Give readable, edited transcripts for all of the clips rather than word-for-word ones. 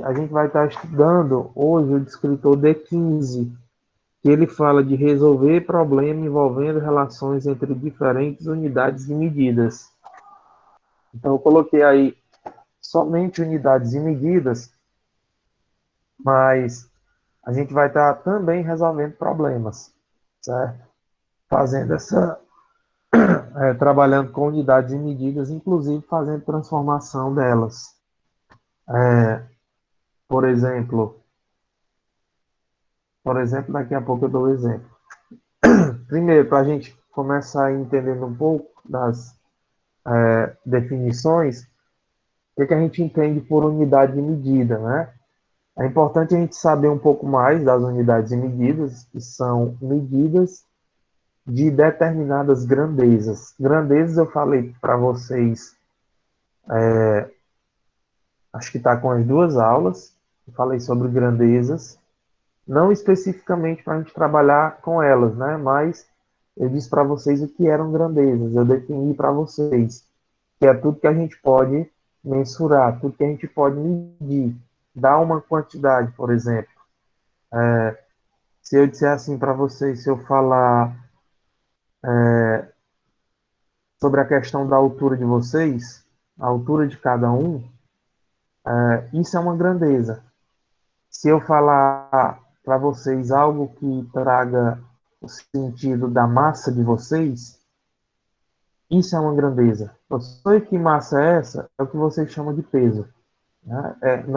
a gente vai estar estudando hoje o descritor D15, que ele fala de resolver problema envolvendo relações entre diferentes unidades e medidas. Então, eu coloquei aí somente unidades e medidas, mas a gente vai estar também resolvendo problemas, certo? Fazendo trabalhando com unidades e medidas, inclusive fazendo transformação delas. Por exemplo, daqui a pouco eu dou o exemplo. Primeiro, para a gente começar entendendo um pouco das definições, o que a gente entende por unidade de medida, né? É importante a gente saber um pouco mais das unidades e medidas, que são medidas de determinadas grandezas. Grandezas eu falei para vocês, acho que está com as duas aulas, eu falei sobre grandezas, não especificamente para a gente trabalhar com elas, né? Mas eu disse para vocês o que eram grandezas, eu defini para vocês, que é tudo que a gente pode mensurar, tudo que a gente pode medir, dar uma quantidade, por exemplo. Se eu disser assim para vocês, se eu falar sobre a questão da altura de vocês, a altura de cada um, isso é uma grandeza. Se eu falar para vocês algo que traga o sentido da massa de vocês, isso é uma grandeza. Eu sei que massa é essa, é o que vocês chamam de peso. Né?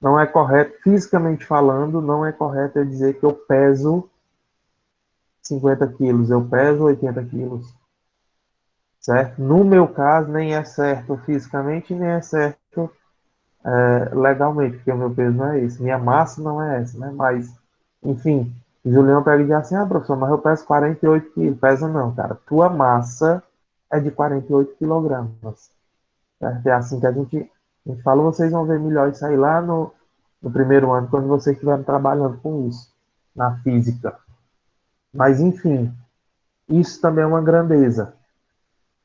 Não é correto, fisicamente falando, não é correto eu dizer que eu peso 50 quilos, eu peso 80 quilos. Certo? No meu caso, nem é certo fisicamente, nem é certo legalmente, porque o meu peso não é esse, minha massa não é essa, né? Mas, enfim, o Julião pega e diz assim, professor, mas eu peso 48 quilos. Pesa não, cara. Tua massa é de 48 quilogramas. Certo? É assim que a gente fala, vocês vão ver melhor isso aí lá no primeiro ano, quando vocês estiverem trabalhando com isso, na física. Mas, enfim, isso também é uma grandeza.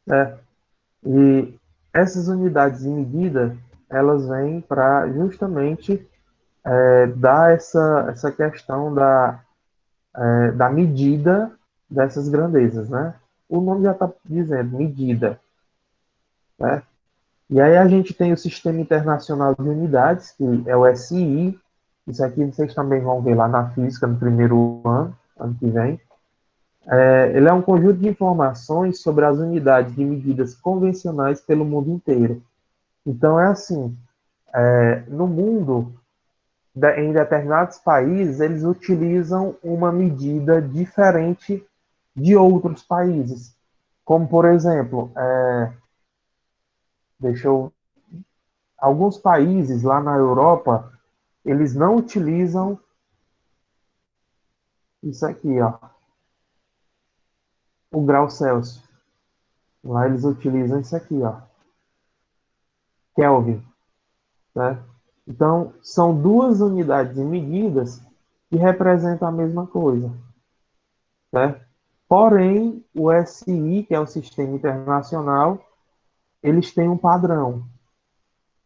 Né? E essas unidades de medida, elas vêm para justamente dar essa questão da medida dessas grandezas, né? O nome já está dizendo, medida, né? E aí a gente tem o Sistema Internacional de Unidades, que é o SI, isso aqui vocês também vão ver lá na física no primeiro ano que vem. Ele é um conjunto de informações sobre as unidades de medidas convencionais pelo mundo inteiro. Então é assim, no mundo, em determinados países, eles utilizam uma medida diferente de outros países. Como, por exemplo, deixa eu, alguns países lá na Europa, eles não utilizam isso aqui, ó, o grau Celsius. Lá eles utilizam isso aqui, ó, Kelvin, né? Então, são duas unidades e medidas que representam a mesma coisa, né? Porém, o SI, que é o Sistema Internacional, eles têm um padrão.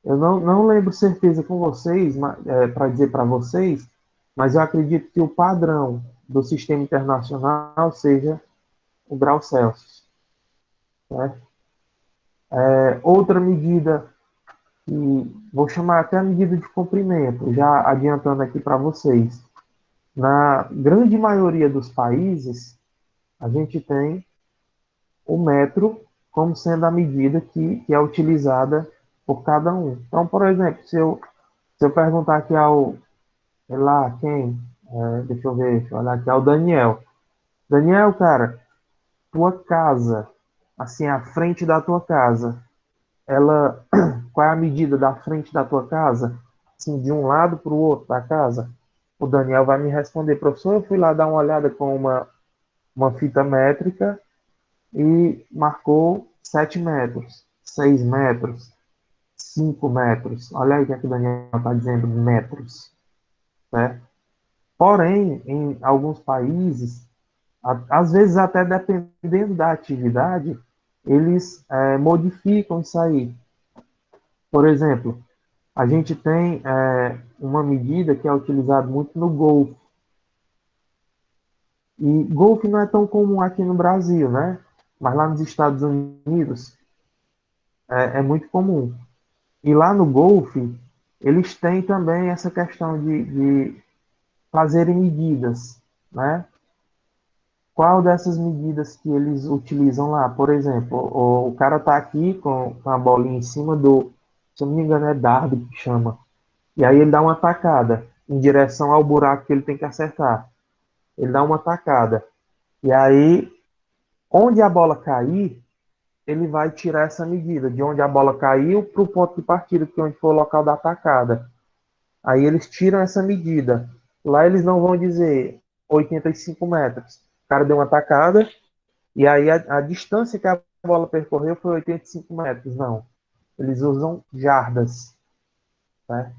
Eu não lembro certeza com vocês, para dizer para vocês, mas eu acredito que o padrão do sistema internacional seja o grau Celsius. Né? Outra medida, que vou chamar até a medida de comprimento, já adiantando aqui para vocês. Na grande maioria dos países, a gente tem o metro como sendo a medida que é utilizada por cada um. Então, por exemplo, se eu perguntar aqui sei lá, quem? Deixa eu ver, deixa eu olhar aqui, é o Daniel. Daniel, cara, tua casa, assim, a frente da tua casa, ela, qual é a medida da frente da tua casa? Assim, de um lado para o outro da casa? O Daniel vai me responder, professor, eu fui lá dar uma olhada com uma fita métrica e marcou 7 metros, 6 metros, 5 metros. Olha aí o que, é que o Daniel está dizendo, metros, né? Porém, em alguns países, às vezes até dependendo da atividade, eles modificam isso aí. Por exemplo, A gente tem uma medida que é utilizada muito no golfe. E golfe não é tão comum aqui no Brasil, né? Mas lá nos Estados Unidos é muito comum. E lá no golfe, eles têm também essa questão de fazerem medidas, né? Qual dessas medidas que eles utilizam lá? Por exemplo, o cara está aqui com a bolinha em cima se eu não me engano, é dardo que chama. E aí ele dá uma tacada em direção ao buraco que ele tem que acertar. Ele dá uma tacada. E aí, onde a bola cair, ele vai tirar essa medida, de onde a bola caiu para o ponto de partida, que é onde foi o local da tacada. Aí eles tiram essa medida. Lá eles não vão dizer 85 metros. O cara deu uma tacada, e aí a distância que a bola percorreu foi 85 metros. Não. Eles usam jardas. Né?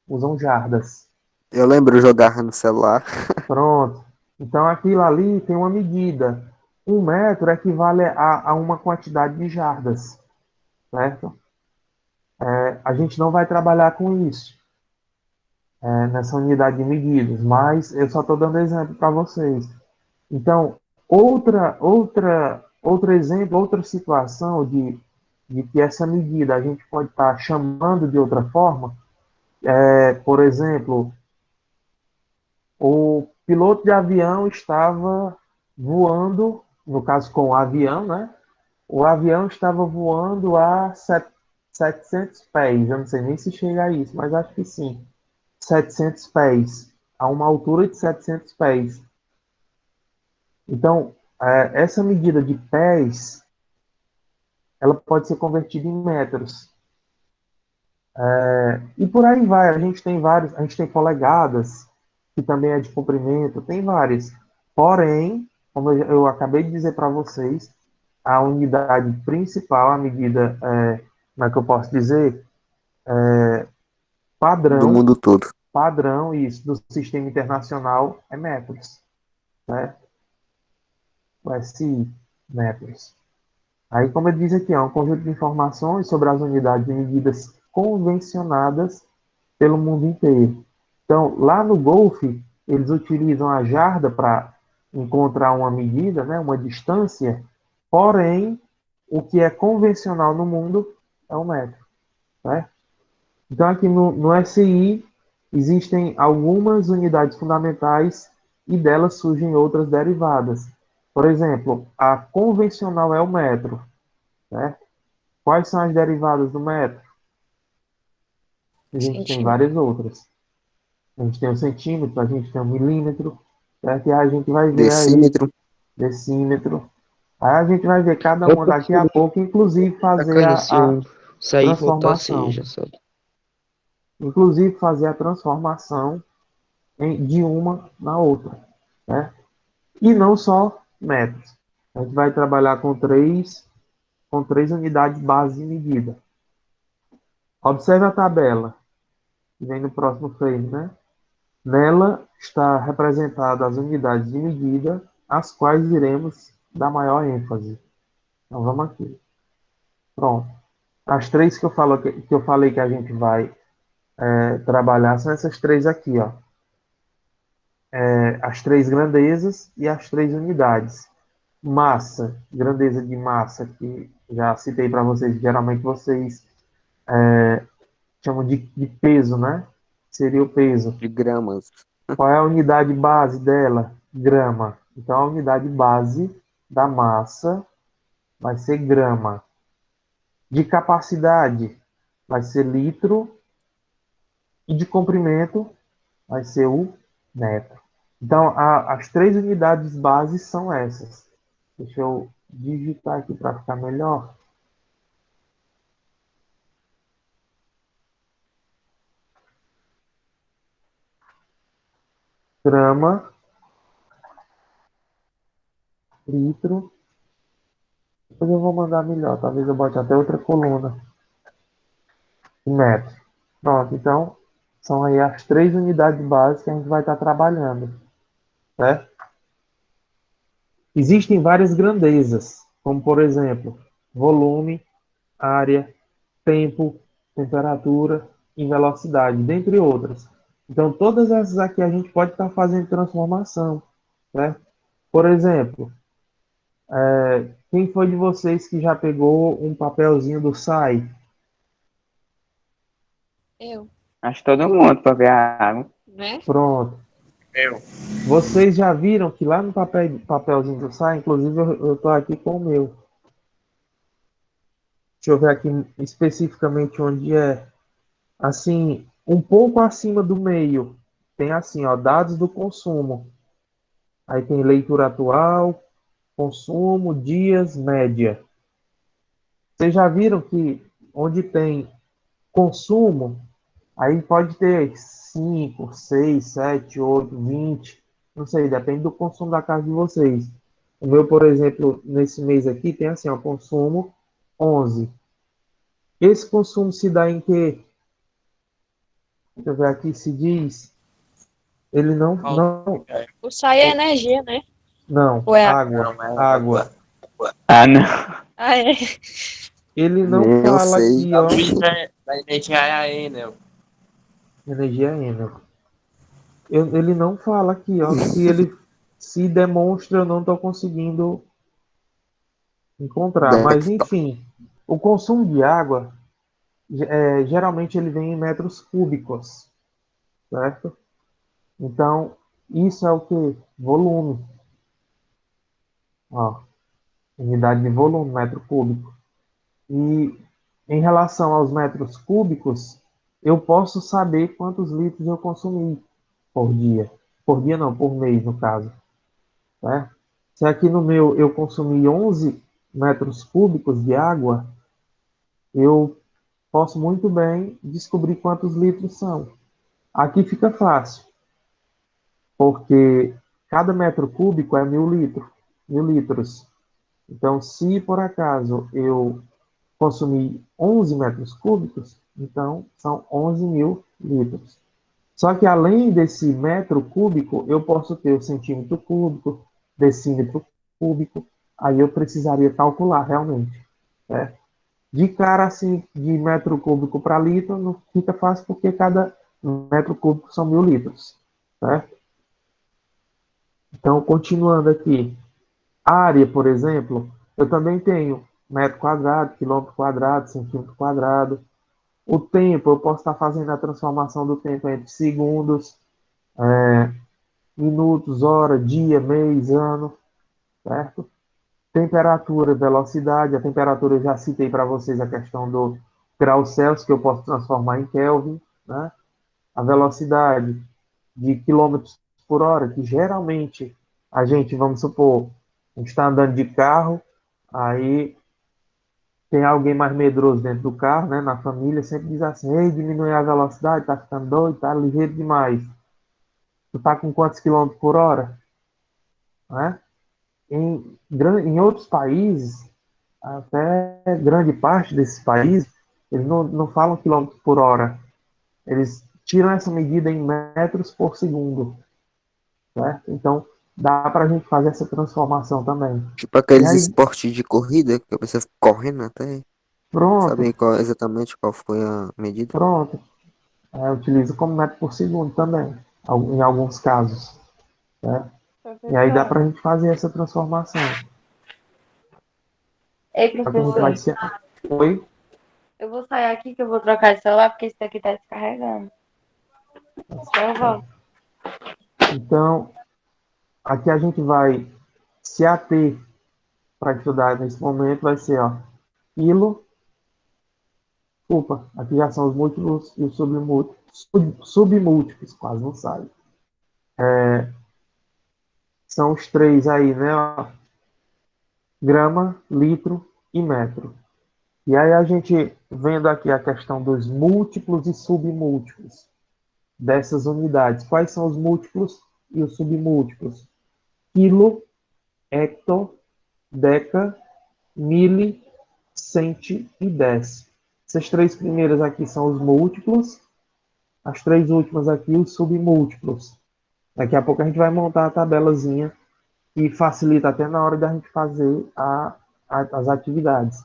Usam jardas. Eu lembro jogar no celular. Pronto. Então aquilo ali tem uma medida. 1 metro equivale a uma quantidade de jardas. Certo? A gente não vai trabalhar com isso nessa unidade de medidas, mas eu só estou dando exemplo para vocês. Então, outro exemplo, outra situação de que essa medida a gente pode estar chamando de outra forma, por exemplo, o piloto de avião estava voando, no caso com o avião, né? O avião estava voando a 700 pés, eu não sei nem se chega a isso, mas acho que sim. 700 pés, a uma altura de 700 pés. Então, essa medida de pés, ela pode ser convertida em metros. E por aí vai, a gente tem vários, a gente tem polegadas, que também é de comprimento, tem várias. Porém, como eu acabei de dizer para vocês, a unidade principal, a medida, como é que eu posso dizer? Do Padrão, mundo todo. padrão, isso, do sistema internacional é metros, né? O SI, metros. Aí, como eu disse aqui, é um conjunto de informações sobre as unidades de medidas convencionadas pelo mundo inteiro. Então, lá no golfe, eles utilizam a jarda para encontrar uma medida, né, uma distância, porém, o que é convencional no mundo é o metro. Né? Então, aqui no SI, existem algumas unidades fundamentais e delas surgem outras derivadas. Por exemplo, a convencional é o metro. Né? Quais são as derivadas do metro? A gente tem Centímetro. várias outras. A gente tem o centímetro, a gente tem o milímetro, certo? E a gente vai ver aí Decímetro. decímetro. Aí a gente vai ver cada Eu uma daqui a prefiro pouco, inclusive fazer tacar a, nesse um, a sair e voltar, você transformação. já sabe. Inclusive fazer a transformação de uma na outra. Né? E não só metros. A gente vai trabalhar com três unidades base de medida. Observe a tabela que vem no próximo frame, né? Nela está representada as unidades de medida, às quais iremos dar maior ênfase. Então vamos aqui. Pronto. As três que eu falei que a gente vai trabalhar são essas três aqui, ó. As três grandezas e as três unidades. Massa, grandeza de massa, que já citei para vocês, geralmente vocês chamam de peso, né? Seria o peso. De gramas. Qual é a unidade base dela? Grama. Então, a unidade base da massa vai ser grama. De capacidade vai ser litro. E de comprimento vai ser o metro. Então, as três unidades bases são essas. Deixa eu digitar aqui para ficar melhor. Grama, litro. Depois eu vou mandar melhor. Talvez eu bote até outra coluna. E metro. Pronto, então são aí as três unidades básicas que a gente vai estar trabalhando. Né? Existem várias grandezas, como por exemplo, volume, área, tempo, temperatura. em velocidade, dentre outras. Então, todas essas aqui a gente pode estar fazendo transformação, né? Por exemplo, quem foi de vocês que já pegou um papelzinho do SAI? Eu, Acho que todo mundo para ver a água. né? Pronto. Eu. Vocês já viram que lá no papelzinho do SAI, inclusive eu estou aqui com o meu. Deixa eu ver aqui especificamente onde é. Assim, um pouco acima do meio, tem assim, ó, dados do consumo. Aí tem leitura atual, consumo, dias, média. Vocês já viram que onde tem consumo, aí pode ter 5, 6, 7, 8, 20, não sei, depende do consumo da casa de vocês. O meu, por exemplo, nesse mês aqui tem assim, ó, consumo 11. Esse consumo se dá em quê? Deixa eu ver aqui, se diz, ele O SAI é energia, né? não, Ou é a... água, água. Ah, não. Ah, é. Ele não Nem eu fala sei. aqui, ó, Da energia é a Enel. energia Enel. Ele não fala aqui, ó, se ele se demonstra, eu não estou conseguindo encontrar. Mas, Deve- enfim, o consumo de água, geralmente ele vem em metros cúbicos, certo? Então, isso é o que? Volume. Ó, unidade de volume, metro cúbico. E em relação aos metros cúbicos, eu posso saber quantos litros eu consumi por dia. Por dia não, por mês, no caso. Né? Se aqui no meu eu consumi 11 metros cúbicos de água, eu posso muito bem descobrir quantos litros são. Aqui fica fácil, porque cada metro cúbico é 1.000 litros. Então, se por acaso eu consumir 11 metros cúbicos, então são 11.000 litros. Só que além desse metro cúbico, eu posso ter o centímetro cúbico, decímetro cúbico, aí eu precisaria calcular realmente. Né? De cara assim, de metro cúbico para litro, não fica fácil porque cada metro cúbico são 1.000 litros. Certo? Então, continuando aqui, área, por exemplo, eu também tenho metro quadrado, quilômetro quadrado, centímetro quadrado. O tempo, eu posso estar fazendo a transformação do tempo entre segundos, minutos, hora, dia, mês, ano, certo? Temperatura, velocidade. A temperatura eu já citei para vocês a questão do grau Celsius, que eu posso transformar em Kelvin, né? A velocidade de quilômetros por hora, que geralmente a gente, vamos supor, a gente está andando de carro, aí tem alguém mais medroso dentro do carro, né? Na família, sempre diz assim, ei, diminui a velocidade, tá ficando doido, tá ligeiro demais. Tu tá com quantos quilômetros por hora? Né? Em outros países, até grande parte desses países, eles não falam quilômetros por hora. Eles tiram essa medida em metros por segundo. Certo? Então, dá para a gente fazer essa transformação também. Tipo E aqueles aí, esportes de corrida que a pessoa fica correndo até pronto, saber exatamente qual foi a medida. pronto. Utiliza como metro por segundo também, em alguns casos. Né? E aí dá Professor. para a gente fazer essa transformação. Ei, Só que a gente professor, vai se... Oi? eu vou sair aqui que eu vou trocar de celular porque esse daqui tá descarregando. Já eu volto. Então, aqui a gente vai se ater para estudar nesse momento, vai ser, ó, quilo, desculpa, aqui já são os múltiplos e os submúltiplos, quase não sai. São os três aí, né, ó, grama, litro e metro. E aí a gente, vendo aqui a questão dos múltiplos e submúltiplos dessas unidades, quais são os múltiplos e os submúltiplos? Quilo, hecto, deca, mili, centi e dez. Essas três primeiras aqui são os múltiplos, as três últimas aqui os submúltiplos. Daqui a pouco a gente vai montar a tabelazinha que facilita até na hora da gente fazer as atividades.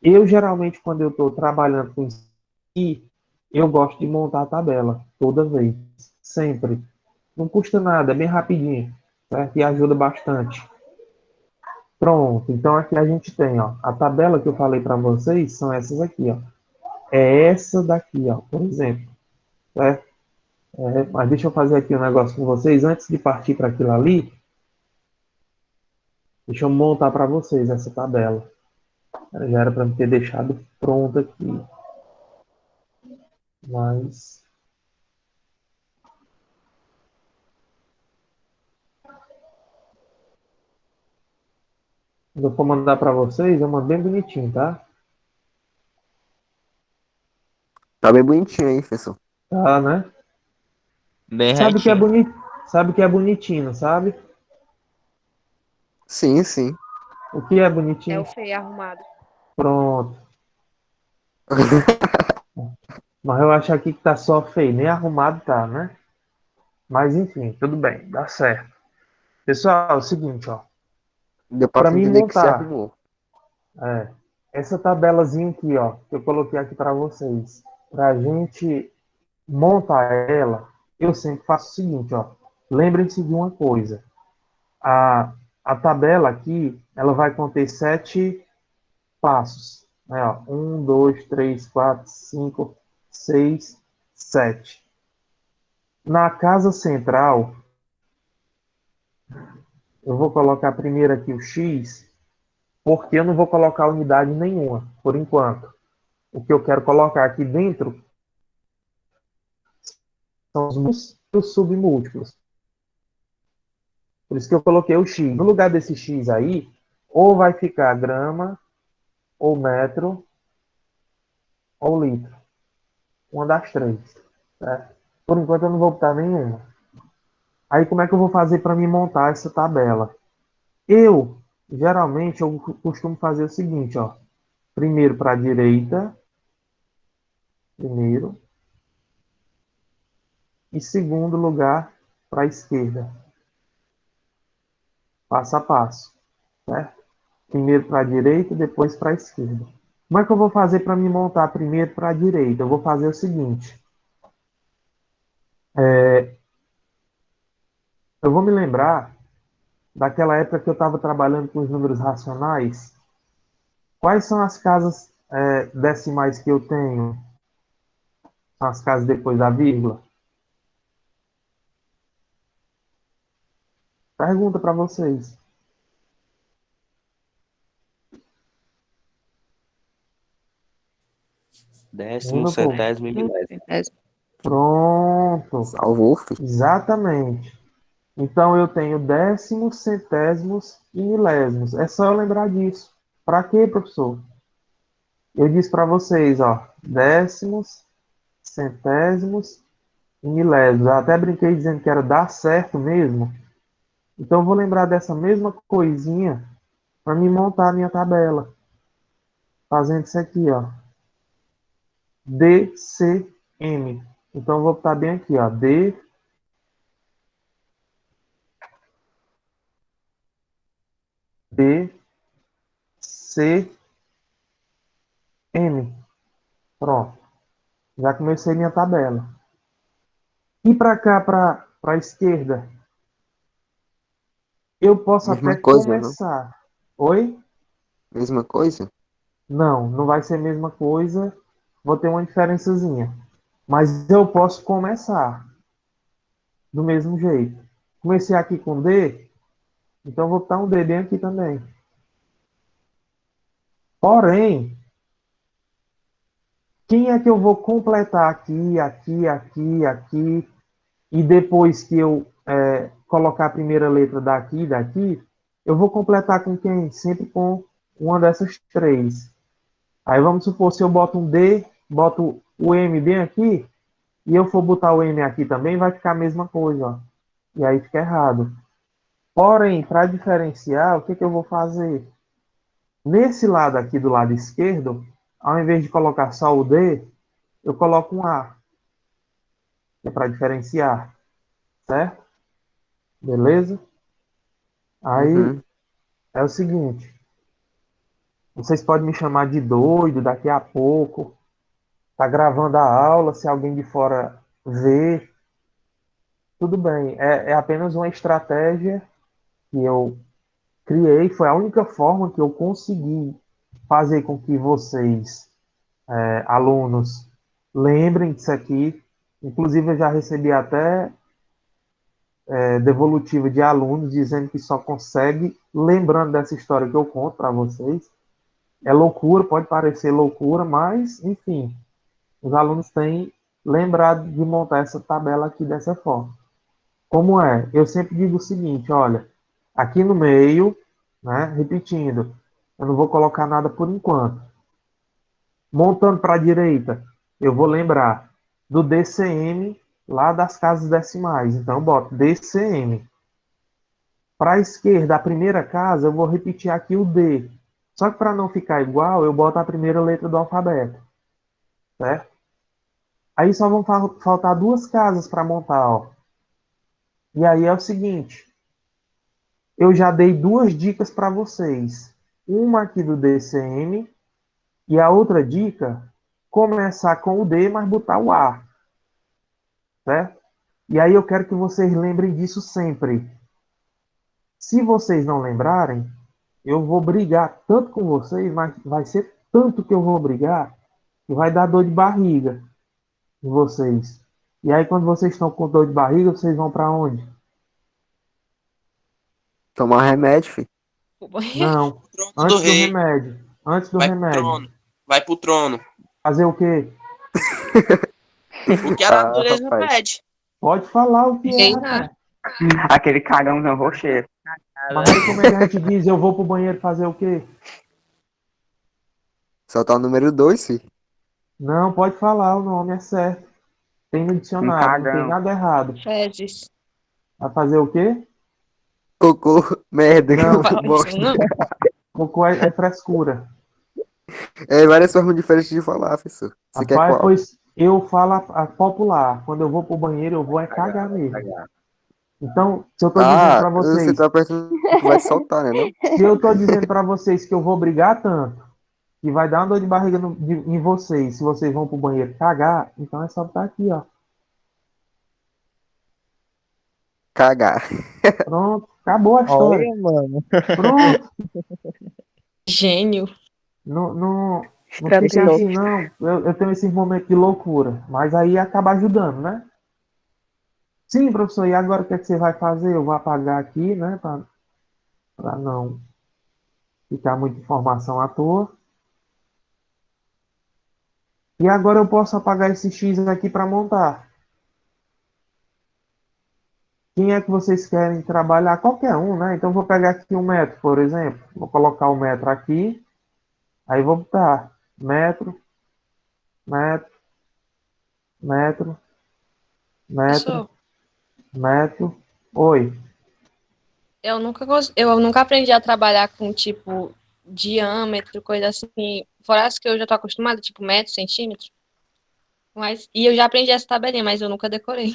Eu, geralmente, quando eu estou trabalhando com isso aqui, eu gosto de montar a tabela toda vez, sempre. Não custa nada, é bem rapidinho, certo? E ajuda bastante. Pronto, então aqui a gente tem, ó, a tabela que eu falei para vocês são essas aqui, ó. É essa daqui, ó, por exemplo, certo? Mas deixa eu fazer aqui um negócio com vocês antes de partir para aquilo ali. Deixa eu montar para vocês essa tabela. Já era para me ter deixado pronta aqui, mas eu vou mandar para vocês, eu mando bem bonitinho, tá? Tá bem bonitinho aí, professor. Tá, né? Bem Sabe que é retinho. bonito, sabe que é bonitinho, sabe? Sim, sim. O que é É bonitinho? o feio arrumado. Pronto. Mas eu acho aqui que tá só feio, nem arrumado tá, né? Mas enfim, tudo bem, dá certo. Pessoal, é o seguinte, ó. Deu pra Para mim entender que se montar, arrumou. é, essa tabelazinha aqui, ó, que eu coloquei aqui para vocês, para a gente montar ela, eu sempre faço o seguinte, ó. Lembrem-se de uma coisa. A tabela aqui, ela vai conter 7 passos. Né, ó. 1, 2, 3, 4, 5, 6, 7. Na casa central, eu vou colocar primeiro aqui o X, porque eu não vou colocar unidade nenhuma, por enquanto. O que eu quero colocar aqui dentro são os múltiplos e os submúltiplos. Por isso que eu coloquei o X. No lugar desse X aí, ou vai ficar grama, ou metro, ou litro. Uma das três. Certo? Por enquanto eu não vou botar nenhuma. Aí como é que eu vou fazer para me montar essa tabela? Geralmente, eu costumo fazer o seguinte, ó. Primeiro para a direita, primeiro, e segundo lugar para a esquerda, passo a passo, certo? Primeiro para a direita, depois para a esquerda. Como é que eu vou fazer para me montar primeiro para a direita? Eu vou fazer o seguinte, eu vou me lembrar daquela época que eu estava trabalhando com os números racionais. Quais são as casas decimais que eu tenho? São as casas depois da vírgula? Pergunta para vocês. Décimo, Meu povo. centésimo e milésimo. Pronto. Salvou, filho. Exatamente. Então eu tenho décimos, centésimos e milésimos. É só eu lembrar disso. Para quê, professor? Eu disse para vocês, ó, décimos, centésimos e milésimos. Eu até brinquei dizendo que era dar certo mesmo. Então eu vou lembrar dessa mesma coisinha para me montar a minha tabela. Fazendo isso aqui, ó. DCM. Então eu vou botar bem aqui, ó. DCM. Pronto. Já comecei minha tabela. E para cá, para a esquerda, eu posso até Mesma coisa, não? começar. Oi? Mesma coisa? Não, não vai ser a mesma coisa. Vou ter uma diferençazinha. Mas eu posso começar do mesmo jeito. Comecei aqui com D, então eu vou botar um D bem aqui também. Porém, quem é que eu vou completar aqui, aqui, aqui, aqui, e depois que eu colocar a primeira letra daqui e daqui, eu vou completar com quem? Sempre com uma dessas três. Aí vamos supor, se eu boto um D, boto o M bem aqui, e eu for botar o M aqui também, vai ficar a mesma coisa, ó. E aí fica errado. Porém, para diferenciar, o que que eu vou fazer? Nesse lado aqui do lado esquerdo, ao invés de colocar só o D, eu coloco um A, que é para diferenciar, certo? Beleza? Aí Uhum. é o seguinte, vocês podem me chamar de doido daqui a pouco, tá gravando a aula, se alguém de fora vê, tudo bem. É apenas uma estratégia que eu criei, foi a única forma que eu consegui fazer com que vocês, alunos, lembrem disso aqui. Inclusive, eu já recebi até devolutiva de alunos dizendo que só consegue lembrando dessa história que eu conto para vocês. É loucura, pode parecer loucura, mas, enfim, os alunos têm lembrado de montar essa tabela aqui dessa forma. Como é? Eu sempre digo o seguinte, olha, aqui no meio, né, repetindo, eu não vou colocar nada por enquanto. Montando para a direita, eu vou lembrar do DCM lá das casas decimais. Então, eu boto DCM. Para a esquerda, a primeira casa, eu vou repetir aqui o D. Só que para não ficar igual, eu boto a primeira letra do alfabeto. Certo? Aí só vão faltar duas casas para montar. Ó. E aí é o seguinte. Eu já dei duas dicas para vocês. Uma aqui do DCM e a outra dica, começar com o D, mas botar o A. Certo? E aí eu quero que vocês lembrem disso sempre. Se vocês não lembrarem, eu vou brigar tanto com vocês, mas vai ser tanto que eu vou brigar, que vai dar dor de barriga em vocês. E aí, quando vocês estão com dor de barriga, vocês vão para onde? Tomar remédio, filho. Não, Trono do antes do rei. remédio. Antes do Vai pro remédio. trono. Vai pro trono. Fazer o quê? O que a natureza rapaz. pede. Pode falar o que é, Treinar. rapaz. Aquele cagãozão rocheiro. Mas aí como é que a gente diz, eu vou pro banheiro fazer o quê? Soltar o número 2, filho. Não, pode falar, o nome é certo. Tem no dicionário, não tem cagão. nada errado. Fezes. Vai fazer o quê? Cocô, merda. Não. Fala isso, não. Cocô é frescura. É várias formas diferentes de falar, professor. Você quer Rapaz, qual? pois eu falo a popular. Quando eu vou pro banheiro, eu vou é cagar mesmo. Então, se eu tô dizendo pra Você vocês, tá pensando que vai soltar, né? Não? se eu tô dizendo pra vocês que eu vou brigar tanto, que vai dar uma dor de barriga em vocês, se vocês vão pro banheiro cagar, então é só botar aqui, ó. Cagar. Pronto, acabou a história. Olha, mano. Pronto, Gênio. não Escreve fica de novo. assim, não. Eu tenho esses momentos de loucura, mas aí acaba ajudando, né? Sim, professor, e agora o que é que você vai fazer? Eu vou apagar aqui, né, para não ficar muita informação à toa. E agora eu posso apagar esse X aqui para montar. Quem é que vocês querem trabalhar? Qualquer um, né? Então eu vou pegar aqui um metro, por exemplo. Vou colocar o metro aqui. Aí vou botar metro, metro, metro, metro, Professor, metro. Oi. eu nunca aprendi a trabalhar com, tipo, diâmetro, coisa assim. Fora as que eu já tô acostumada, tipo, metro, centímetro. E eu já aprendi essa tabelinha, mas eu nunca decorei.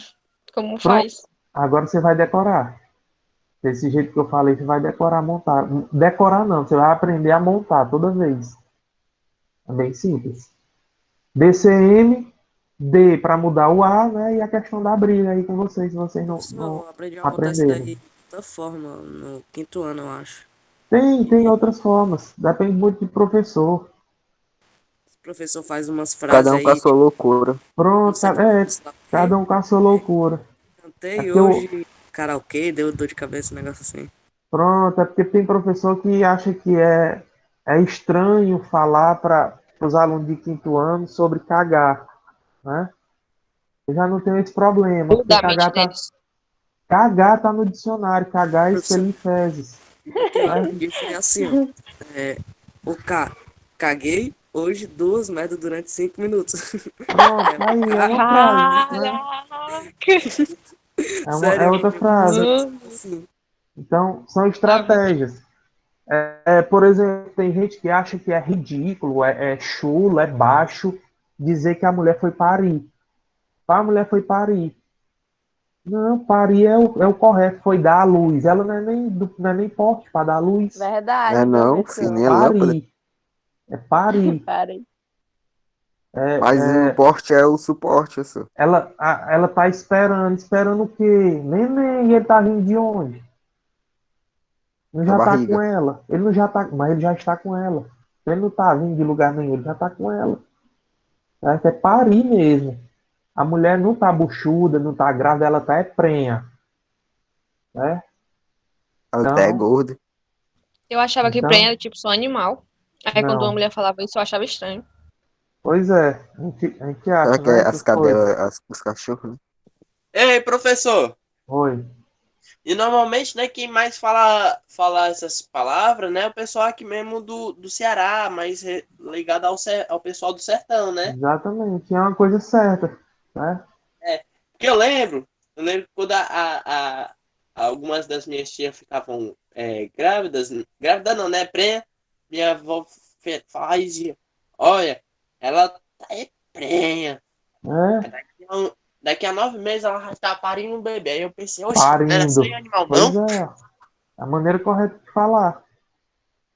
Como Pronto. faz? Agora você vai decorar. Desse jeito que eu falei, você vai decorar, montar. Decorar não, você vai aprender a montar toda vez. É bem simples. DCM, D para mudar o A, né? E a questão da briga aí com vocês, se vocês não Eu aprendi a montar isso aprenderem. daí de outra forma no quinto ano, eu acho. Tem outras formas. Depende muito de professor. O professor faz umas frases Cada um com a aí, sua loucura. não Pronto, sei cada um com a sua loucura. cantei É porque hoje karaokê, deu dor de cabeça, um negócio assim. Pronto, é porque tem professor que acha que é estranho falar para os alunos de quinto ano sobre cagar, né? Eu já não tenho esse problema, porque Da mente deles. cagar tá no dicionário, cagar é Professor, expelir fezes. o que eu aprendi foi assim, ó. Caguei hoje 2 merdas durante 5 minutos. Pronto, aí é uma frase, né? É Sério, outra frase. assim. Então, são estratégias. Por exemplo, tem gente que acha que é ridículo, é chulo, é baixo dizer que a mulher foi parir. A mulher foi parir. Não, parir é o correto, foi dar à luz. Ela não é nem porte para dar à luz. Verdade, É não, professor. filho, nem é lâmpada. Parir. É parir. Parem. Mas o porte é o suporte, professor. Ela tá esperando o quê? Neném, ele tá vindo de onde? Não Da já tá barriga. com ela. Ele não já tá, mas ele já está com ela. Ele não tá vindo de lugar nenhum, ele já tá com ela. Ela quer parir mesmo. A mulher não tá buchuda, não tá grávida, ela tá prenha, né? Ela até é Então, gorda. Eu achava que prenha então, era tipo só animal. Aí quando uma não. mulher falava isso, eu achava estranho. Pois é, a gente Será acha, que né? é as Essas coisas. cadelas, os cachorros, né? Ei, professor. Oi. E normalmente, né, quem mais fala essas palavras, né, é o pessoal aqui mesmo do Ceará, mais ligado ao pessoal do sertão, né? Exatamente, é uma coisa certa, né? É, porque eu lembro quando algumas das minhas tias ficavam grávidas, grávida não, né, prenha, minha avó fazia, olha, ela tá prenha, É, daqui a 9 meses ela já está parindo um bebê, aí eu pensei, oxe, não era isso aí parindo. animal Pois não? é, a maneira correta de falar.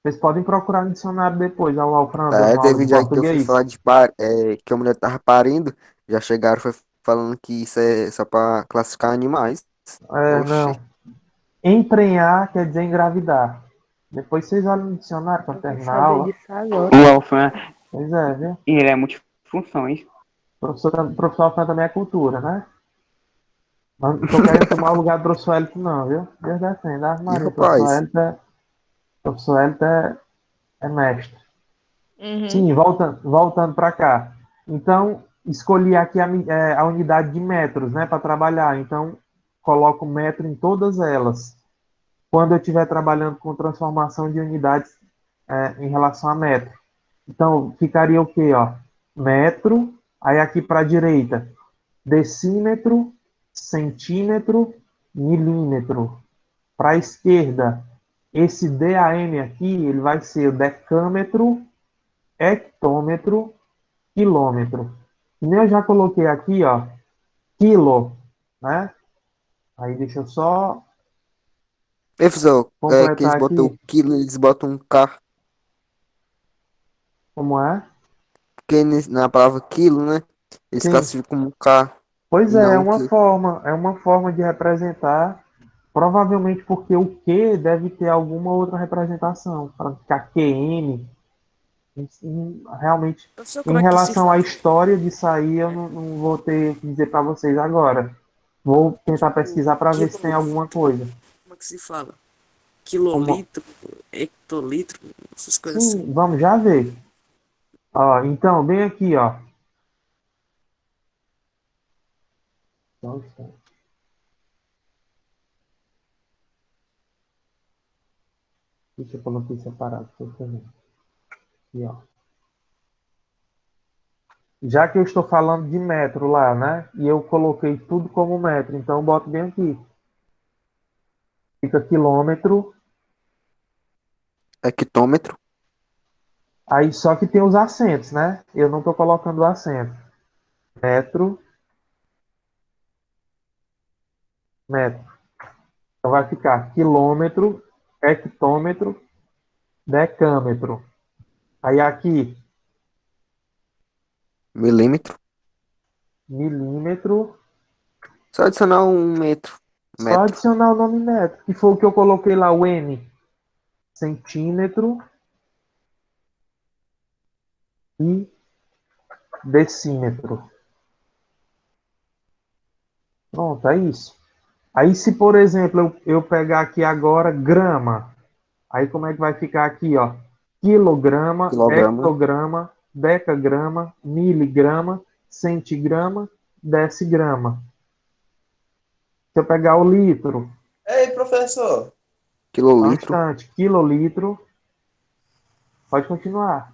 Vocês podem procurar no dicionário depois, ao Alfran dando É, aula teve de um dia que eu fui português. falar que a mulher tava parindo, já chegaram foi falando que isso é só pra classificar animais. Oxi, Não. Emprenhar quer dizer engravidar. Depois vocês olham no dicionário para Eu vou terminar a saber aula. disso agora. O Alfran, Pois é, viu? ele é multifunções. Professor Alfran também é cultura, né? Mas não tô querendo tomar o lugar do professor Elito, não, viu? Deus defenda, Ave e Maria. rapaz, Professor Elito é mestre. Uhum. Sim, voltando para cá. Então, escolhi aqui a unidade de metros, né, para trabalhar. Então, coloco metro em todas elas. Quando eu estiver trabalhando com transformação de unidades em relação a metro. Então, ficaria o quê, ó? Metro, aí aqui para a direita, decímetro, centímetro, milímetro. Para a esquerda, esse DAM aqui, ele vai ser o decâmetro, hectômetro, quilômetro. E nem eu já coloquei aqui, ó, quilo, né? Aí deixa eu só professor, que eles completar botam aqui o quilo, eles botam um K, como é. porque na palavra quilo, né? Eles Sim, classificam como um K pois e é, não um Q. é uma forma de representar, provavelmente porque o Q deve ter alguma outra representação, para ficar QM. Realmente, Professor, em como é que se relação à fala? história disso aí, eu não vou ter que dizer para vocês agora. Vou tentar Tipo, pesquisar para ver se tem quilo, alguma coisa. como é que se fala? Como... Quilolitro, hectolitro, essas coisas assim. Sim, vamos já ver. Ó, então, bem aqui, ó. Só um instante. Deixa eu colocar separado para você também. Aqui, ó. Já que eu estou falando de metro lá, né? E eu coloquei tudo como metro, então eu boto bem aqui. Fica quilômetro. Hectômetro, Aí só que tem os acentos, né? Eu não estou colocando o acento. Metro, metro. Então vai ficar quilômetro, hectômetro, decâmetro. Aí aqui, milímetro. milímetro. Só adicionar um metro. Só Metro. adicionar o nome metro, que foi o que eu coloquei lá, o M. Centímetro e decímetro. Pronto, é isso. Aí se, por exemplo, eu pegar aqui agora grama, aí como é que vai ficar aqui, ó? Quilograma, Quilograma. hectograma, decagrama, miligrama, centigrama, decigrama. Se eu pegar o litro, Ei, professor. só um Quilolitro. instante, quilolitro, pode continuar.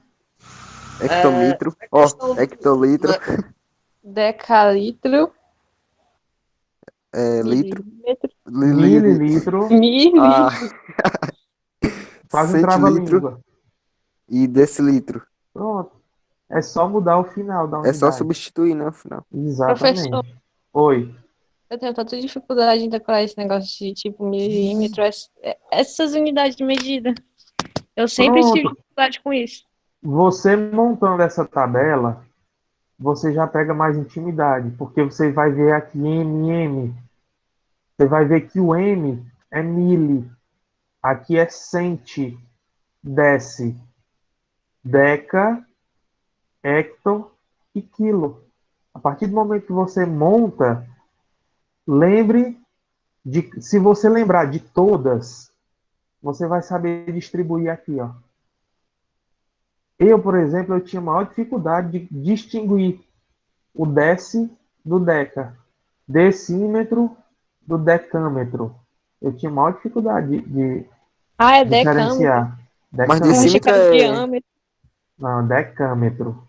Hectômetro. A Ó, questão hectolitro. Decalitro, Litro. milímetro, Mililitro, Ah, mililitro. quase um centilitro trava-língua. e decilitro. Pronto. É só mudar o final da É só unidade. substituir, né, no final. Professor, Exatamente. Oi. eu tenho tanta dificuldade em decorar esse negócio de tipo milímetro, essas unidades de medida. Eu sempre tive Pronto. dificuldade com isso. Você montando essa tabela, você já pega mais intimidade, porque você vai ver aqui MM, você vai ver que o M é mili, aqui é centi, deci, deca, hecto e quilo. A partir do momento que você monta, lembre se você lembrar de todas, você vai saber distribuir aqui, ó. Eu, por exemplo, eu tinha maior dificuldade de distinguir o deci do deca, decímetro do decâmetro. Eu tinha maior dificuldade de Ah, é decâmetro. diferenciar. Mas Eu achei Decâmetro. que decímetro era é. diâmetro. Não, decâmetro.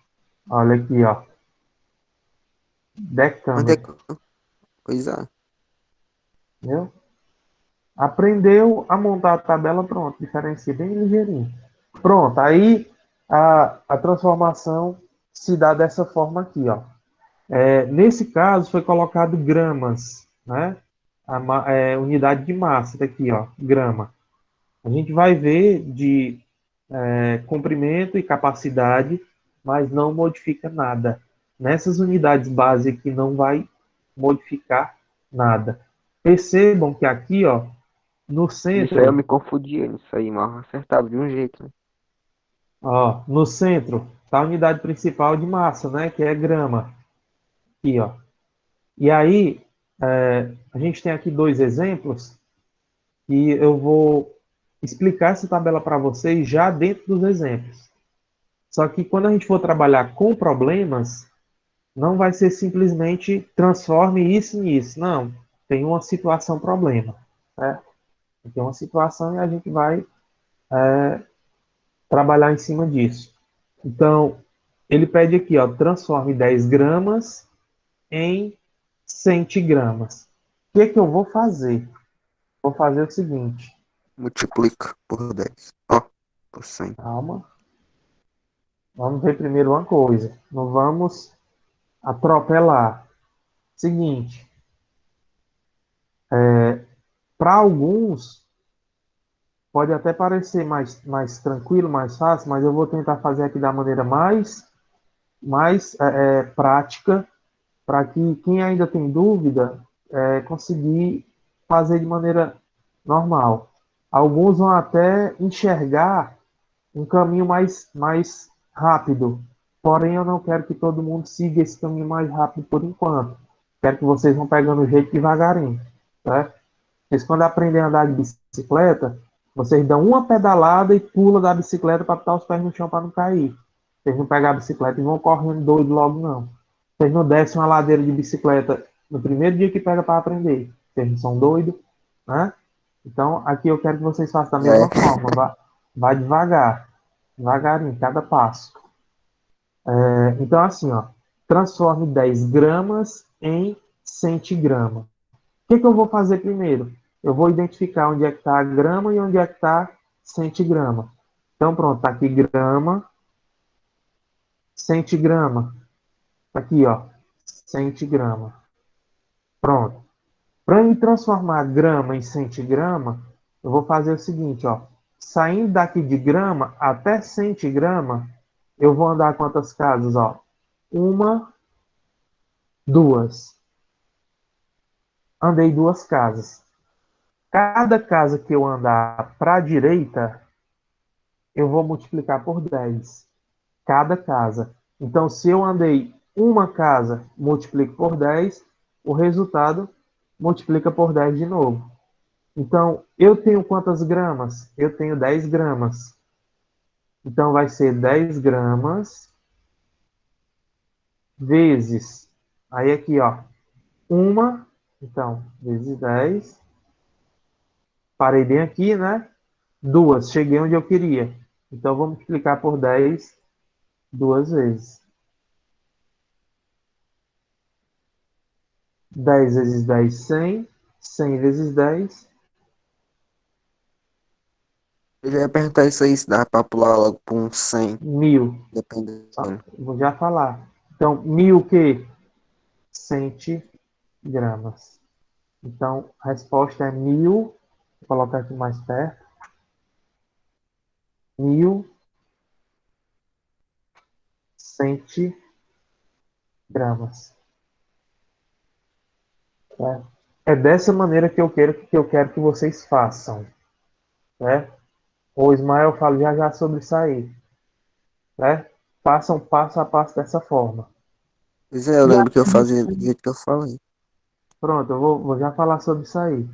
Olha aqui, ó. Mas Decâmetro. coisa. Entendeu? Aprendeu a montar a tabela, pronto. Diferencia bem ligeirinho. Pronto, aí a transformação se dá dessa forma aqui, ó. Nesse caso, foi colocado gramas, né? Unidade de massa, tá aqui, ó, grama. A gente vai ver de comprimento e capacidade, mas não modifica nada. Nessas unidades base aqui não vai modificar nada. Percebam que aqui, ó, no Isso aí eu centro, me confundia nisso aí, mal acertava de um jeito, né? ó, no centro está a unidade principal de massa, né, que é grama. Aqui, ó. E aí, a gente tem aqui dois exemplos e eu vou explicar essa tabela para vocês já dentro dos exemplos. Só que quando a gente for trabalhar com problemas, não vai ser simplesmente transforme isso em isso. Não, tem uma situação problema. Né? Tem uma situação e a gente vai trabalhar em cima disso. Então, ele pede aqui, ó, transforme 10 gramas em centigramas. O que que eu vou fazer? Vou fazer o seguinte. Multiplica por 10. Ó, por 100. Calma. Vamos ver primeiro uma coisa. Não vamos atropelar. Seguinte. Para alguns, pode até parecer mais tranquilo, mais fácil, mas eu vou tentar fazer aqui da maneira mais prática, para que quem ainda tem dúvida conseguir fazer de maneira normal. Alguns vão até enxergar um caminho mais rápido, porém eu não quero que todo mundo siga esse caminho mais rápido por enquanto. Quero que vocês vão pegando o jeito devagarinho, certo? Vocês quando aprendem a andar de bicicleta, vocês dão uma pedalada e pula da bicicleta para botar os pés no chão para não cair. Vocês não pegam a bicicleta e vão correndo doido logo, não. Vocês não descem uma ladeira de bicicleta no primeiro dia que pega para aprender. Vocês não são doidos, né? Então, aqui eu quero que vocês façam da mesma É. forma. Vai devagar. Devagarinho, cada passo. Então, assim, ó. Transforme 10 gramas em centigrama. O que eu vou fazer primeiro? Eu vou identificar onde é que está a grama e onde é que está centigrama. Então, pronto, está aqui grama, centigrama. Tá aqui, ó, centigrama. Pronto. Para me transformar grama em centigrama, eu vou fazer o seguinte, ó. Saindo daqui de grama até centigrama, eu vou andar quantas casas, ó? Uma, duas. Andei duas casas. Cada casa que eu andar para a direita, eu vou multiplicar por 10. Cada casa. Então, se eu andei uma casa, multiplico por 10, o resultado multiplica por 10 de novo. Então, eu tenho quantas gramas? Eu tenho 10 gramas. Então, vai ser 10 gramas vezes. Aí, aqui, ó. Uma. Então, vezes 10. Parei bem aqui, né? Duas. Cheguei onde eu queria. Então, vou multiplicar por 10 duas vezes. 10 vezes 10, 100. 100 vezes 10, Eu já ia perguntar isso aí, se dá pra pular logo pra um 100, 1000. dependendo. Vou já falar. Então, 1000 o quê? Centigramas. Então, a resposta é 1000. Vou colocar aqui mais perto. 1000 centigramas. gramas. Tá? É dessa maneira que eu quero que vocês façam. Né? O Ismael fala já já sobre isso aí. Né? Façam passo a passo dessa forma. Pois é, eu E lembro que eu aí, fazia do jeito que eu falei. pronto, eu vou já falar sobre isso aí.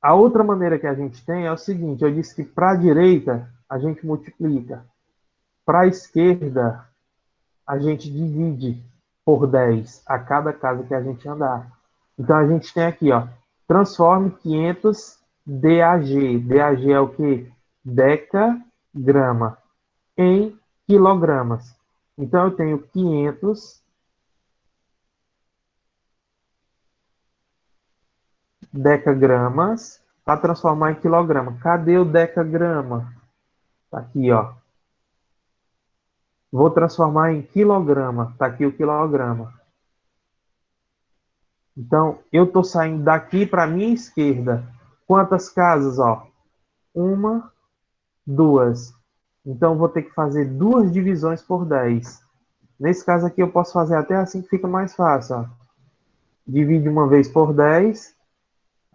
A outra maneira que a gente tem é o seguinte: eu disse que para a direita a gente multiplica, para a esquerda a gente divide por 10 a cada casa que a gente andar. Então a gente tem aqui, ó, transforme 500 DAG. DAG é o que? Decagrama em quilogramas. Então eu tenho 500 decagramas para transformar em quilograma. Cadê o decagrama? Tá aqui, ó. Vou transformar em quilograma. Tá aqui o quilograma. Então, eu estou saindo daqui para a minha esquerda. Quantas casas, ó? Uma, duas. Então, vou ter que fazer duas divisões por 10. Nesse caso aqui, eu posso fazer até assim que fica mais fácil, ó. Divide uma vez por 10.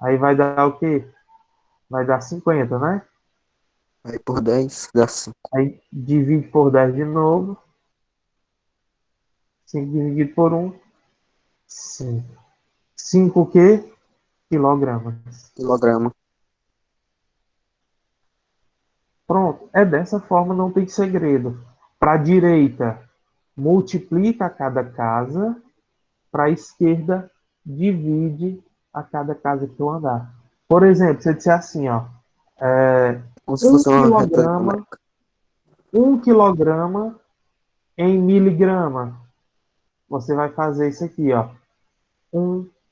Aí vai dar o quê? Vai dar 50, né? Aí por 10 dá 5. Aí divide por 10 de novo. 5 dividido por 1. 5. 5 o quê? Quilogramas. Quilograma. Pronto. É dessa forma, não tem segredo. Para a direita, multiplica a cada casa. Para a esquerda, divide a cada casa que eu andar. Por exemplo, se eu disser assim, ó, Como se 1 fosse uma reta quilograma, numérica. 1 quilograma em miligrama. Você vai fazer isso aqui, ó.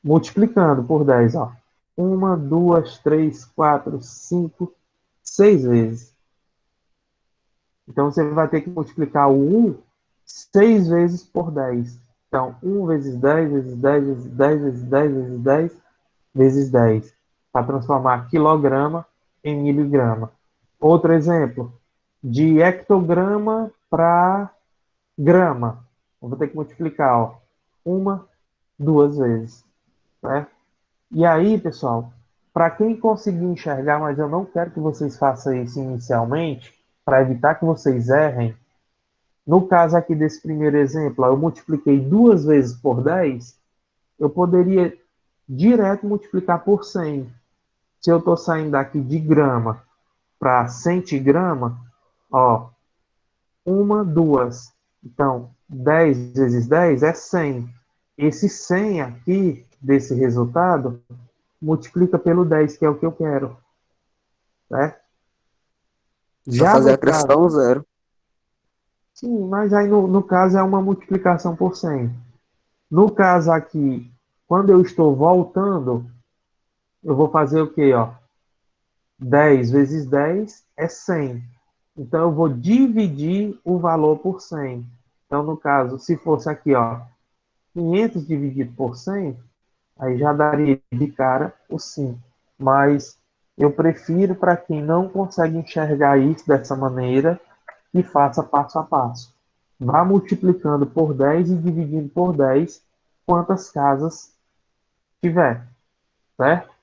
Multiplicando por 10, ó. 1, 2, 3, 4, 5, 6 vezes. Então, você vai ter que multiplicar o 1 6 vezes por 10. Então, 1 vezes 10, vezes 10, vezes 10, vezes 10, vezes 10, vezes 10. Para transformar quilograma em miligrama. Outro exemplo. De hectograma para grama. Eu vou ter que multiplicar, ó. 1, 2 vezes. Né? E aí, pessoal, para quem conseguir enxergar, mas eu não quero que vocês façam isso inicialmente, para evitar que vocês errem, no caso aqui desse primeiro exemplo, eu multipliquei 2 vezes por 10, eu poderia direto multiplicar por 100. Se eu estou saindo aqui de grama para centigrama, ó, 1, 2. Então, 10 vezes 10 é 100. Esse 100 aqui, desse resultado, multiplica pelo 10, que é o que eu quero. Né? Só Já fazer no acrescentar caso, um zero. sim, mas aí no caso é uma multiplicação por 100. No caso aqui, quando eu estou voltando, eu vou fazer o quê? Ó? 10 vezes 10 é 100. Então, eu vou dividir o valor por 100. Então, no caso, se fosse aqui, ó, 500 dividido por 100, aí já daria de cara o 5. Mas eu prefiro para quem não consegue enxergar isso dessa maneira, que faça passo a passo. Vá multiplicando por 10 e dividindo por 10 quantas casas tiver, certo?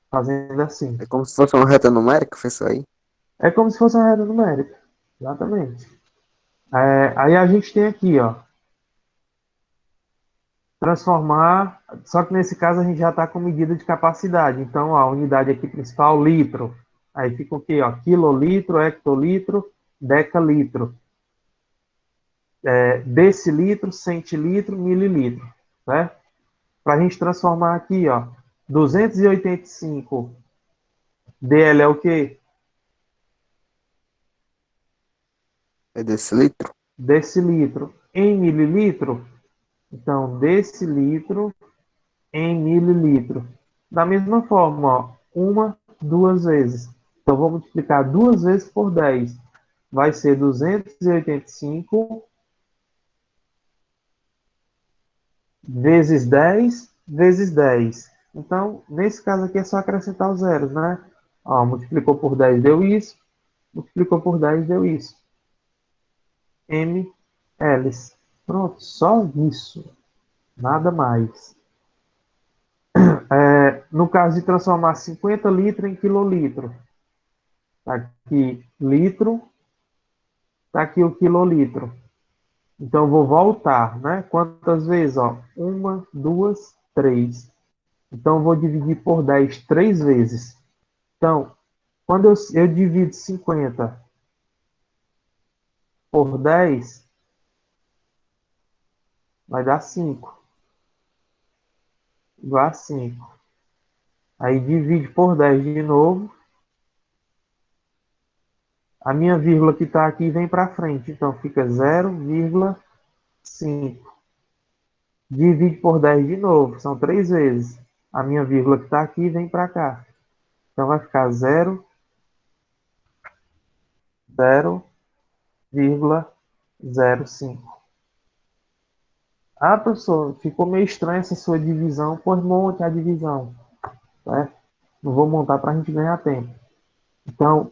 Fazendo assim. É como se fosse uma reta numérica, foi isso aí? É como se fosse uma reta numérica. Exatamente. Aí a gente tem aqui, ó, transformar, só que nesse caso a gente já está com medida de capacidade. Então, ó, a unidade aqui principal, litro. Aí fica o quê? Ó, quilolitro, hectolitro, decalitro, decilitro, centilitro, mililitro. Né? Para a gente transformar aqui, ó, 285 dl é o quê? É decilitro? Decilitro em mililitro. Então, decilitro em mililitro. Da mesma forma, ó, 1, 2 vezes. Então, vou multiplicar 2 vezes por 10. Vai ser 285 vezes 10 vezes 10. Então, nesse caso aqui é só acrescentar os zeros, né? Ó, multiplicou por 10 deu isso. Multiplicou por 10 deu isso. mLs. Pronto, só isso, nada mais. No caso de transformar 50 litros em quilolitro, tá aqui litro, tá aqui o quilolitro. Então, eu vou voltar, né? Quantas vezes? Ó, uma, duas, três. Então, eu vou dividir por 10 três vezes. Então, quando eu divido 50 por 10, vai dar 5. Igual a 5. Aí, divide por 10 de novo. A minha vírgula que está aqui vem para frente. Então, fica 0,5. Divide por 10 de novo. São três vezes. A minha vírgula que está aqui vem para cá. Então, vai ficar 0,05. Ah, professor, ficou meio estranha essa sua divisão. Pois monte a divisão. Né? Não vou montar para a gente ganhar tempo. Então,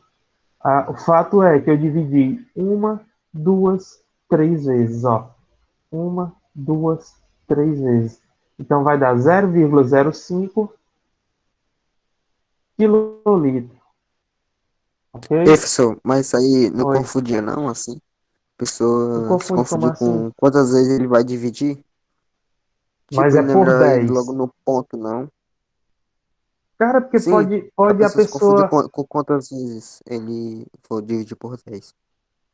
o fato é que eu dividi uma, duas, três vezes. Ó. Uma, duas, três vezes. Então, vai dar 0,05 quilolitro. Ok? Ei, professor, mas isso aí não Oi. confundia não, assim? A Não pessoa se confunde como confundir assim? com quantas vezes ele vai dividir? Mas Tipo, é ele não é por melhor ir logo 10. no ponto, não? Cara, porque Sim, a pode a pessoa se confunde pessoa. com quantas vezes ele for dividir por 10.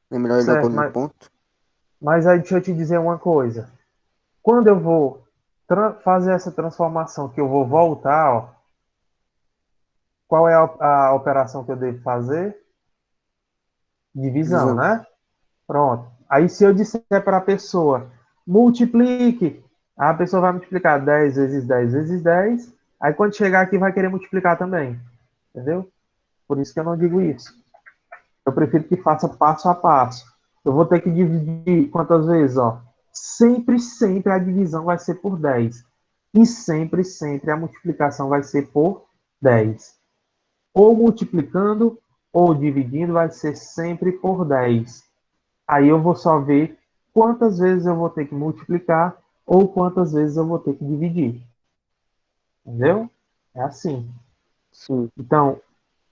Não é melhor ir logo Certo, no ponto? mas aí deixa eu te dizer uma coisa. Quando eu vou fazer essa transformação, que eu vou voltar, ó, qual é a operação que eu devo fazer? Divisão, Divisão. né? Pronto. Aí se eu disser para a pessoa, multiplique, a pessoa vai multiplicar 10 vezes 10 vezes 10. Aí quando chegar aqui vai querer multiplicar também. Entendeu? Por isso que eu não digo isso. Eu prefiro que faça passo a passo. Eu vou ter que dividir quantas vezes? Ó? Sempre, sempre a divisão vai ser por 10. E sempre, sempre a multiplicação vai ser por 10. Ou multiplicando ou dividindo vai ser sempre por 10. Aí eu vou só ver quantas vezes eu vou ter que multiplicar ou quantas vezes eu vou ter que dividir. Entendeu? É assim. Sim. Então,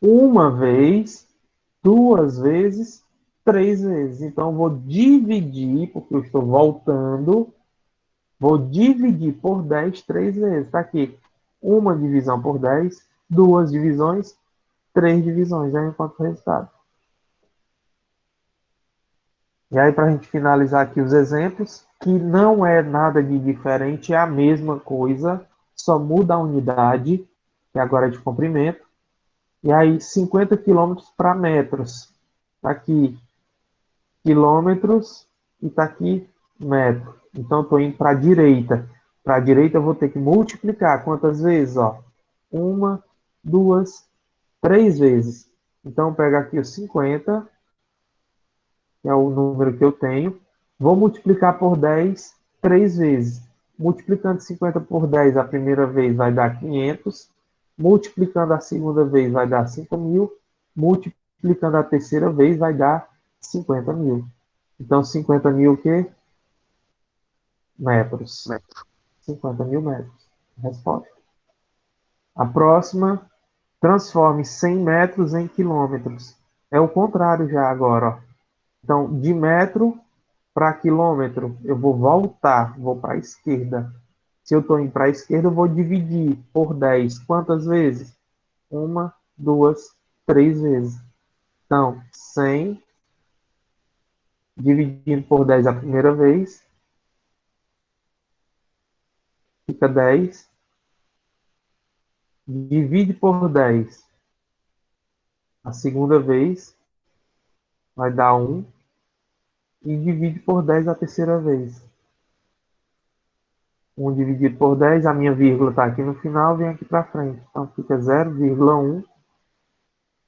uma vez, duas vezes, três vezes. Então, eu vou dividir, porque eu estou voltando, vou dividir por 10 três vezes. Está aqui. Uma divisão por 10, duas divisões, três divisões. Aí eu encontro o resultado. E aí, para a gente finalizar aqui os exemplos, que não é nada de diferente, é a mesma coisa, só muda a unidade, que agora é de comprimento. E aí, 50 quilômetros para metros. Está aqui quilômetros e está aqui metro. Então, estou indo para a direita. Para a direita, eu vou ter que multiplicar quantas vezes? Ó? Uma, duas, três vezes. Então, pega aqui os 50, que é o número que eu tenho. Vou multiplicar por 10 três vezes. Multiplicando 50 por 10 a primeira vez vai dar 500. Multiplicando a segunda vez vai dar 5.000. Multiplicando a terceira vez vai dar 50.000. Então, 50.000 o quê? Metros. 50.000 metros. Resposta. A próxima, transforme 100 metros em quilômetros. É o contrário já agora. Ó. Então, de metro para quilômetro, eu vou voltar, vou para a esquerda. Se eu estou indo para a esquerda, eu vou dividir por 10. Quantas vezes? Uma, duas, três vezes. Então, 100 dividindo por 10 a primeira vez, fica 10. Divide por 10 a segunda vez, vai dar 1. E divide por 10 a terceira vez. 1 dividido por 10, a minha vírgula está aqui no final, vem aqui para frente. Então fica 0,1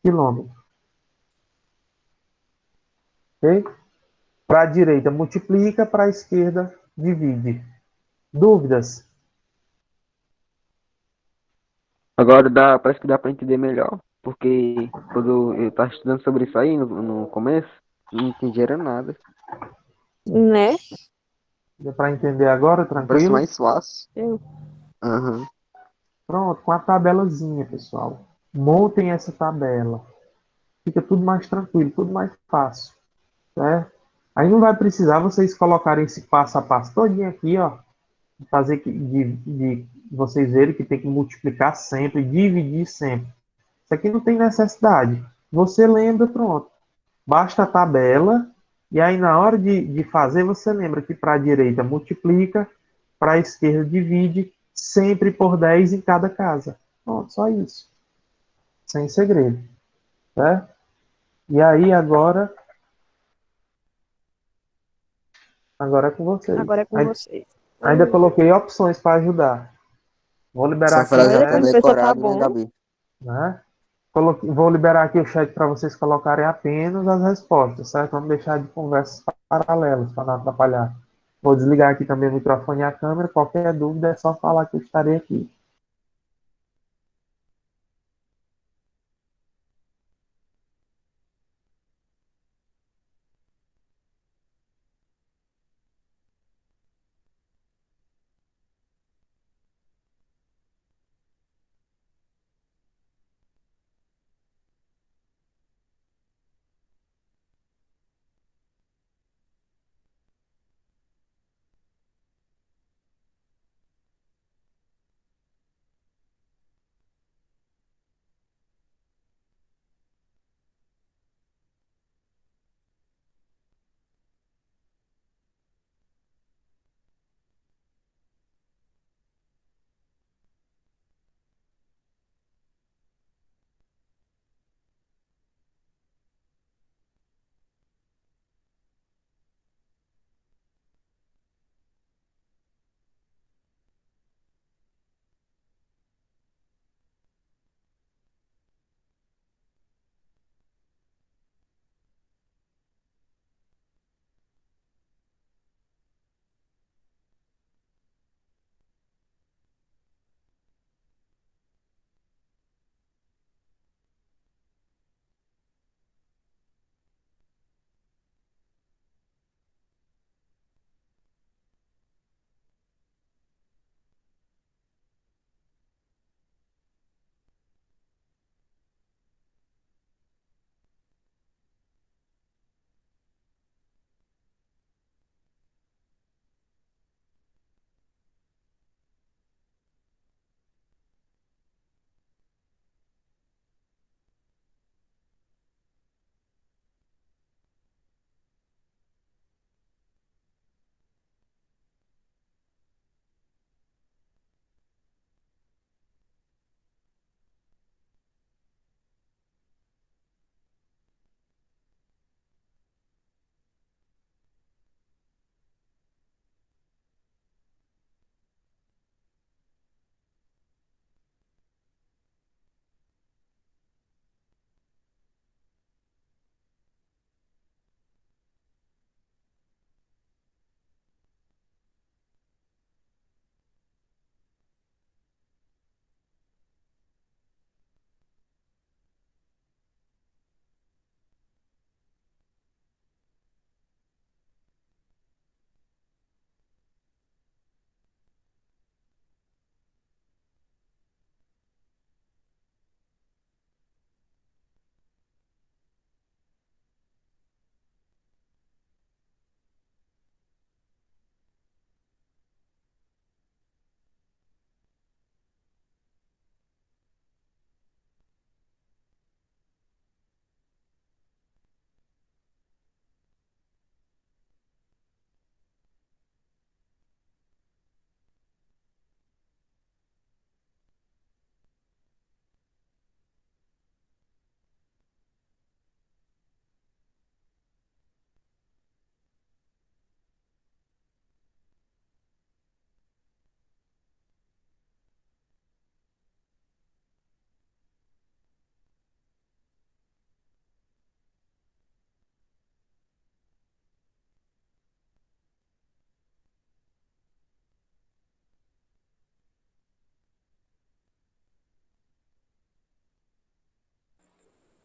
quilômetro. Ok? Para a direita multiplica, para a esquerda divide. Dúvidas? Agora parece que dá para entender melhor, porque quando eu estava estudando sobre isso aí no começo, não entendi era nada. Né? Deu para entender agora, Parece tranquilo? mais fácil. Sim. Aham. Pronto, com a tabelazinha, pessoal. Montem essa tabela. Fica tudo mais tranquilo, tudo mais fácil, né? Aí não vai precisar vocês colocarem esse passo a passo todinho aqui, ó, fazer de vocês verem que tem que multiplicar sempre, dividir sempre. Isso aqui não tem necessidade. Você lembra, pronto. Basta a tabela, e aí na hora de fazer, você lembra que para a direita multiplica, para a esquerda divide, sempre por 10 em cada casa. Pronto, só isso. Sem segredo, né? E aí agora é com vocês. Agora é com vocês. Ainda Ai, coloquei opções para ajudar. Vou liberar Essa aqui o frase já olha tá quando a chat, pessoa tá decorada, né, bom. Gabi? né? Vou liberar aqui o chat para vocês colocarem apenas as respostas, certo? Vamos deixar de conversas paralelas para não atrapalhar. Vou desligar aqui também o microfone e a câmera. Qualquer dúvida é só falar que eu estarei aqui.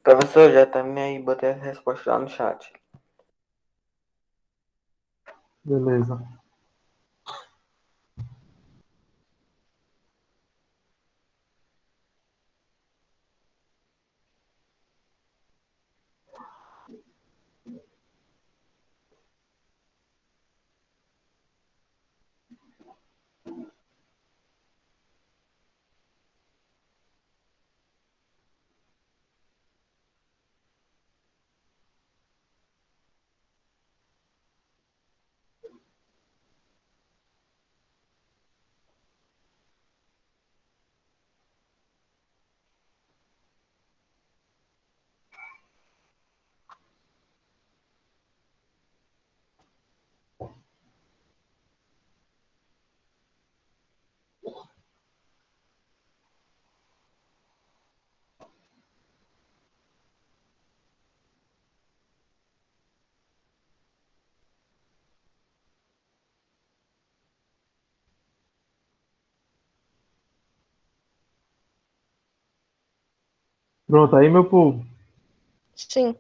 Professor, já terminei e botei a resposta lá no chat. Beleza. Pronto, aí, meu povo. Sim.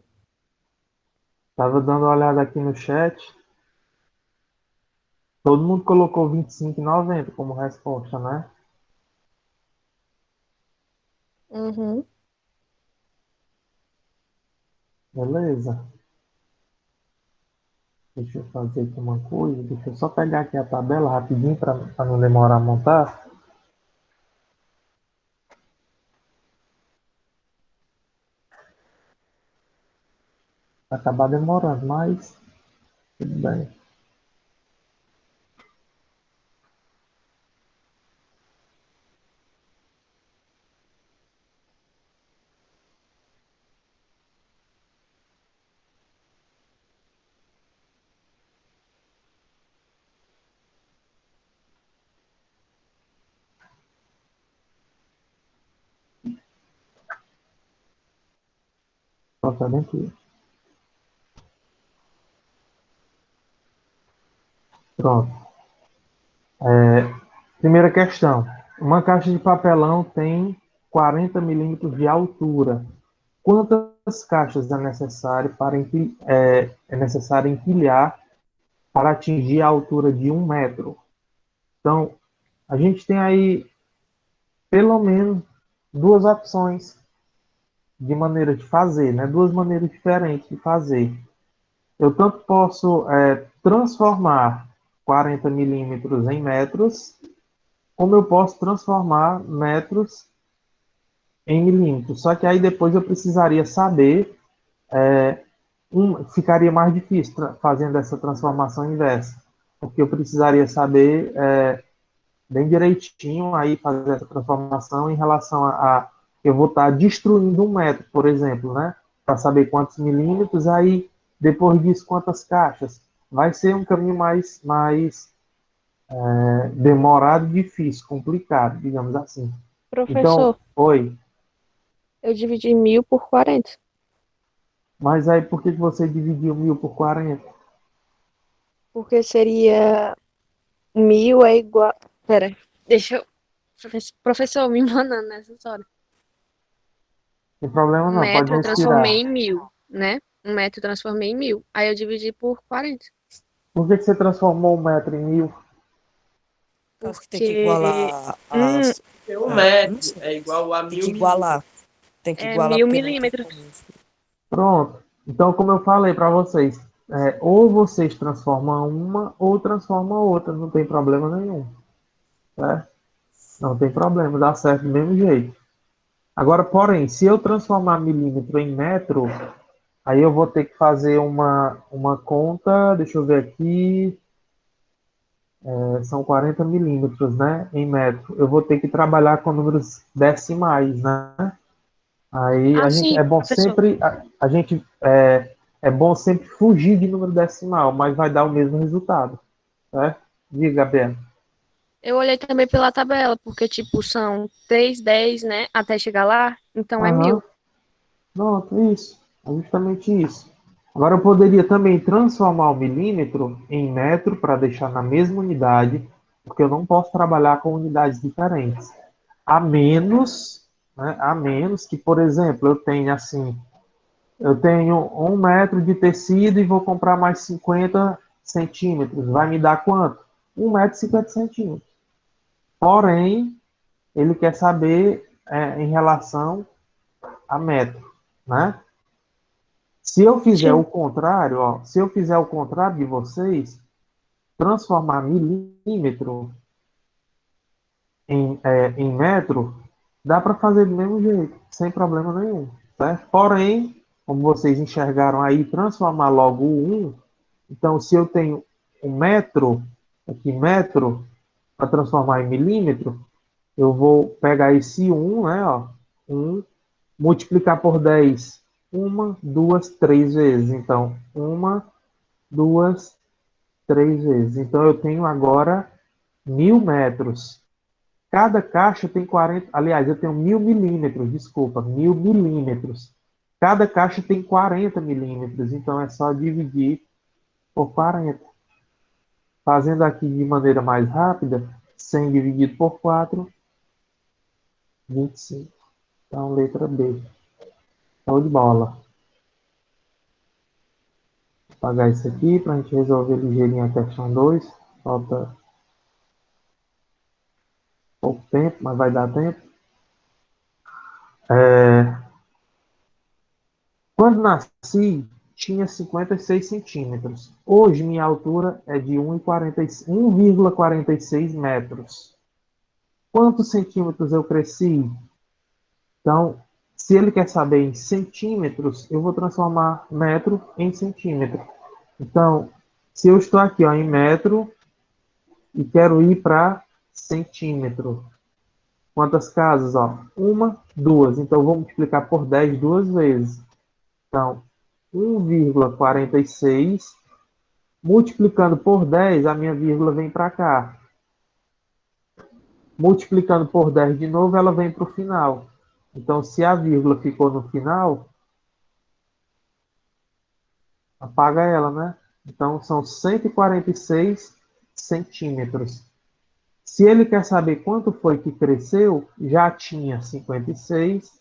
Tava dando uma olhada aqui no chat. Todo mundo colocou 25,90 como resposta, né? Uhum. Beleza. Deixa eu fazer aqui uma coisa. Deixa eu só pegar aqui a tabela rapidinho para não demorar a montar. Vai acabar demorando, mas tudo bem. Só tá bem aqui. Pronto. Primeira questão. Uma caixa de papelão tem 40 milímetros de altura. Quantas caixas é necessário empilhar para atingir a altura de 1 metro? Então, a gente tem aí pelo menos duas opções de maneira de fazer, né? Duas maneiras diferentes de fazer. Eu tanto posso transformar 40 milímetros em metros, como eu posso transformar metros em milímetros. Só que aí depois eu precisaria saber, ficaria mais difícil fazendo essa transformação inversa, porque eu precisaria saber bem direitinho aí fazer essa transformação em relação eu vou estar destruindo 1 metro, por exemplo, né? Para saber quantos milímetros, aí depois disso quantas caixas. Vai ser um caminho mais demorado, difícil, complicado, digamos assim. Então, Professor, oi. eu dividi 1000 por 40. Mas aí por que você dividiu 1.000 por 40? Porque seria 1000 é igual. Pera, deixa eu. Professor, me mandando nessa história. Não tem problema Um não, pode metro eu transformei respirar. em 1000, né? 1 metro eu transformei em 1000. Aí eu dividi por 40. Por que você transformou 1 metro em 1.000? Acho que tem que Porque igualar hum, as. Porque um Não metro sei. é igual a Tem mil que milímetros. igualar. Tem que é igualar 1000 porque não tem milímetros. como. Pronto. Então, como eu falei para vocês, ou vocês transformam uma ou transformam outra, não tem problema nenhum, certo? Não tem problema, dá certo do mesmo jeito. Agora, porém, se eu transformar milímetro em metro, aí eu vou ter que fazer uma conta, deixa eu ver aqui, são 40 milímetros, né, em metro. Eu vou ter que trabalhar com números decimais, né? Aí Ah, a gente sim, é bom professor. sempre a gente é bom sempre fugir de número decimal, mas vai dar o mesmo resultado, certo? Diga, Gabriel. Eu olhei também pela tabela, porque, tipo, são 3, 10, né? Até chegar lá, então é Aham, 1000. pronto, isso. É justamente isso. Agora eu poderia também transformar o milímetro em metro para deixar na mesma unidade, porque eu não posso trabalhar com unidades diferentes. A menos, né, a menos que, por exemplo, eu tenho 1 metro de tecido e vou comprar mais 50 centímetros. Vai me dar quanto? 1,50 m. Porém, ele quer saber em relação a metro, né? Se eu fizer o Sim. contrário, ó, se eu fizer o contrário de vocês, transformar milímetro em metro, dá para fazer do mesmo jeito, sem problema nenhum, certo? Porém, como vocês enxergaram aí, transformar logo o 1. Então, se eu tenho 1 metro, aqui metro, para transformar em milímetro, eu vou pegar esse 1, né, ó, 1, multiplicar por 10, uma, duas, três vezes. Então, uma, duas, três vezes. Então, eu tenho agora 1.000 metros. Cada caixa tem 40, aliás, eu tenho 1.000 milímetros, desculpa, 1.000 milímetros. Cada caixa tem 40 milímetros, então é só dividir por 40. Fazendo aqui de maneira mais rápida, 100 dividido por 4, 25. Então, letra B. Show de bola. Vou apagar isso aqui para a gente resolver ligeirinho a questão 2. Falta pouco tempo, mas vai dar tempo. Quando nasci, tinha 56 centímetros. Hoje, minha altura é de 1,46 metros. Quantos centímetros eu cresci? Então, se ele quer saber em centímetros, eu vou transformar metro em centímetro. Então, se eu estou aqui ó, em metro e quero ir para centímetro, quantas casas? Ó? Uma, duas. Então, eu vou multiplicar por 10 duas vezes. Então, 1,46 multiplicando por 10, a minha vírgula vem para cá. Multiplicando por 10 de novo, ela vem para o final. Então, se a vírgula ficou no final, apaga ela, né? Então, são 146 centímetros. Se ele quer saber quanto foi que cresceu, já tinha 56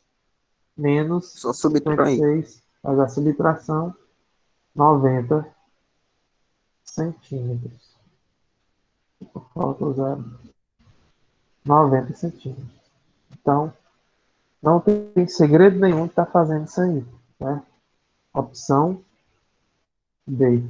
menos Só subtrair. 56, faz a subtração, 90 centímetros. Falta o zero. 90 centímetros. Então, não tem segredo nenhum de estar fazendo isso aí. Né? Opção B.